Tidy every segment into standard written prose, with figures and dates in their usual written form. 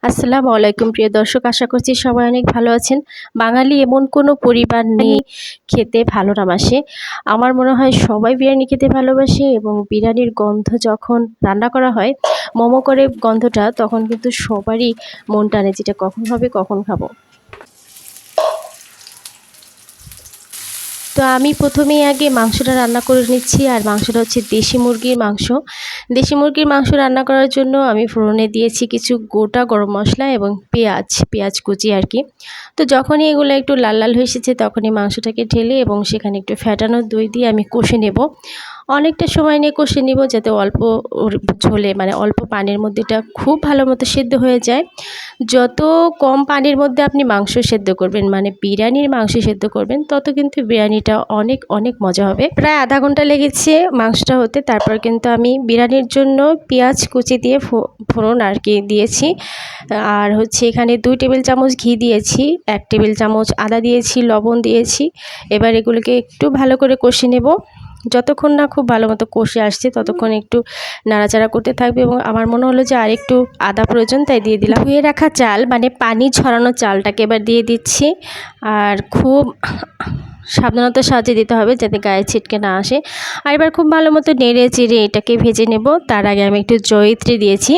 আসসালামু আলাইকুম প্রিয় দর্শক, আশা করছি সবাই অনেক ভালো আছেন। বাঙালি এমন কোনো পরিবার নেই খেতে ভালো না বাসে। আমার মনে হয় সবাই বিরিয়ানি খেতে ভালোবাসে এবং বিরিয়ানির গন্ধ যখন রান্না করা হয়, মোমো করে গন্ধটা, তখন কিন্তু সবারই মন টানে যেটা কখন হবে, কখন খাবো। তো আমি প্রথমেই আগে মাংসটা রান্না করে নিচ্ছি, আর মাংসটা হচ্ছে দেশি মুরগির মাংস। দেশি মুরগির মাংস রান্না করার জন্য আমি ফোড়নে দিয়েছি কিছু গোটা গরম মশলা এবং পেঁয়াজ কুচি আর কি। তো যখনই এগুলো একটু লাল লাল হয়ে এসেছে, তখনই মাংসটাকে ঢেলে এবং সেখানে একটু ফ্যাটানো দই দিয়ে আমি কষে নেব। অনেকটা সময় নিয়ে কষে নিব, যাতে অল্প ঝোলে মানে অল্প পানির মধ্যে এটা খুব ভালো মতো সেদ্ধ হয়ে যায়। যত কম পানির মধ্যে আপনি মাংস সেদ্ধ করবেন, মানে বিরিয়ানির মাংস সেদ্ধ করবেন, তত কিন্তু বিরিয়ানিটা অনেক অনেক মজা হবে। প্রায় আধা ঘন্টা লেগেছে মাংসটা হতে। তারপর কিন্তু আমি বিরিয়ানির জন্য পেঁয়াজ কুচি দিয়ে ফোড়ন আর কি দিয়েছি। আর হচ্ছে এখানে 2 টেবিল চামচ ঘি দিয়েছি, 1 টেবিল চামচ আদা দিয়েছি, লবণ দিয়েছি। এবার এগুলোকে একটু ভালো করে কষে নেব। যতক্ষণ না খুব ভালো মতো কষে আসছে, ততক্ষণ একটু নাড়াচাড়া করতে থাকবে। এবং আমার মনে হলো যে আর একটু আদা প্রয়োজন, তাই দিয়ে দিলাম। ধুয়ে রাখা চাল, মানে পানি ছড়ানো চালটাকে এবার দিয়ে দিচ্ছি। আর খুব সাবধানতার সাহায্যে দিতে হবে, যাতে গায়ে ছিটকে না আসে। আর এবার খুব ভালো মতো নেড়ে চেড়ে এটাকে ভেজে নেব। তার আগে আমি একটু জয়িত্রী দিয়েছি।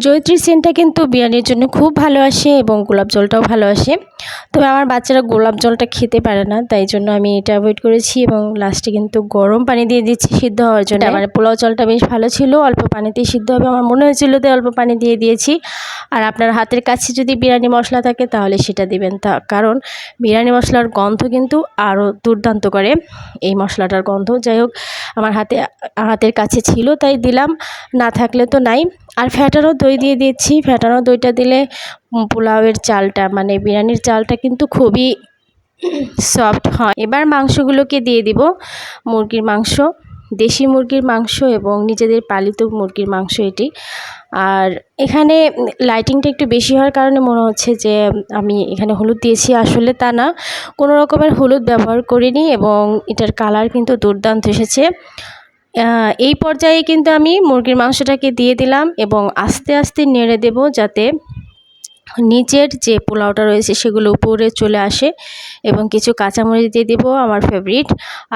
জয়িত্রীর সেন্টটা কিন্তু বিরিয়ানির জন্য খুব ভালো আসে এবং গোলাপ জলটাও ভালো আসে। তবে আমার বাচ্চারা গোলাপ জলটা খেতে পারে না, তাই জন্য আমি এটা অ্যাভয়েড করেছি। এবং লাস্টে কিন্তু গরম পানি দিয়ে দিচ্ছি সিদ্ধ হওয়ার জন্য। আমার পোলাও চালটা বেশ ভালো ছিল, অল্প পানিতেই সিদ্ধ হবে আমার মনে হয়েছিল, তাই অল্প পানি দিয়ে দিয়েছি। আর আপনার হাতের কাছে যদি বিরিয়ানি মশলা থাকে তাহলে সেটা দিবেন, কারণ বিরিয়ানি মশলার গন্ধ কিন্তু আরও দুর্দান্ত করে এই মশলাটার গন্ধ। যাই হোক, আমার হাতের কাছে ছিল তাই দিলাম, না থাকলে তো নাই। আর ফ্যাটানো দই দিয়ে দিচ্ছি। ফ্যাটানো দইটা দিলে পোলাওয়ের চালটা, মানে বিরিয়ানির চালটা কিন্তু খুবই সফট হয়। এবার মাংসগুলোকে দিয়ে দিব। মুরগির মাংস, দেশি মুরগির মাংস এবং নিজেদের পালিত মুরগির মাংস এটি। আর এখানে লাইটিংটা একটু বেশি হওয়ার কারণে মনে হচ্ছে যে আমি এখানে হলুদ দিয়েছি, আসলে তা না, কোনো রকমের হলুদ ব্যবহার করিনি এবং এটার কালার কিন্তু দুর্দান্ত এসেছে। এই পর্যায়ে কিন্তু আমি মুরগির মাংসটাকে দিয়ে দিলাম এবং আস্তে আস্তে নেড়ে দেব, যাতে নিচের যে পোলাওটা রয়েছে সেগুলো উপরে চলে আসে। এবং কিছু কাঁচামরিচ দিয়ে দেবো, আমার ফেভারিট।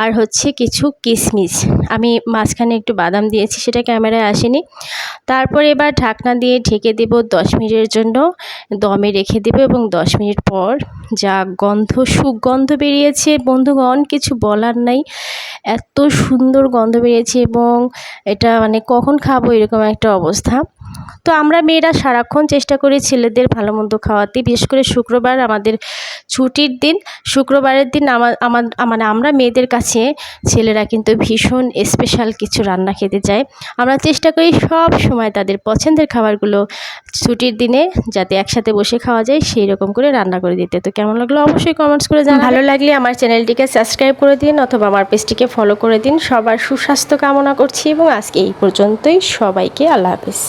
আর হচ্ছে কিছু কিশমিশ, আমি মাঝখানে একটু বাদাম দিয়েছি, সেটা ক্যামেরায় আসেনি। তারপর এবার ঢাকনা দিয়ে ঢেকে দেব 10 মিনিটের জন্য, দমে রেখে দেব। এবং 10 মিনিট পর যা সুগন্ধ বেরিয়েছে বন্ধুগণ, কিছু বলার নাই, এত সুন্দর গন্ধ বেরিয়েছে এবং এটা মানে কখন খাবো এরকম একটা অবস্থা। তো আমরা মেয়েরা সারাক্ষণ চেষ্টা করি ছেলেদের ভালো মন্দ খাওয়াতে, বিশেষ করে শুক্রবার আমাদের ছুটির দিন। শুক্রবারের দিন মানে আমরা মেয়েদের কাছে ছেলেরা কিন্তু ভীষণ স্পেশাল কিছু রান্না খেতে চায়। আমরা চেষ্টা করি সব সময় তাদের পছন্দের খাবারগুলো ছুটির দিনে যাতে একসাথে বসে খাওয়া যায়, সেই রকম করে রান্না করে দিতে। তো কেমন লাগলো অবশ্যই কমেন্টস করে জানাবেন। ভালো লাগলে আমার চ্যানেলটিকে সাবস্ক্রাইব করে দিন অথবা আমার পেজটিকে ফলো করে দিন। সবার সুস্বাস্থ্য কামনা করছি এবং আজকে এই পর্যন্তই। সবাইকে আল্লাহ হাফেজ।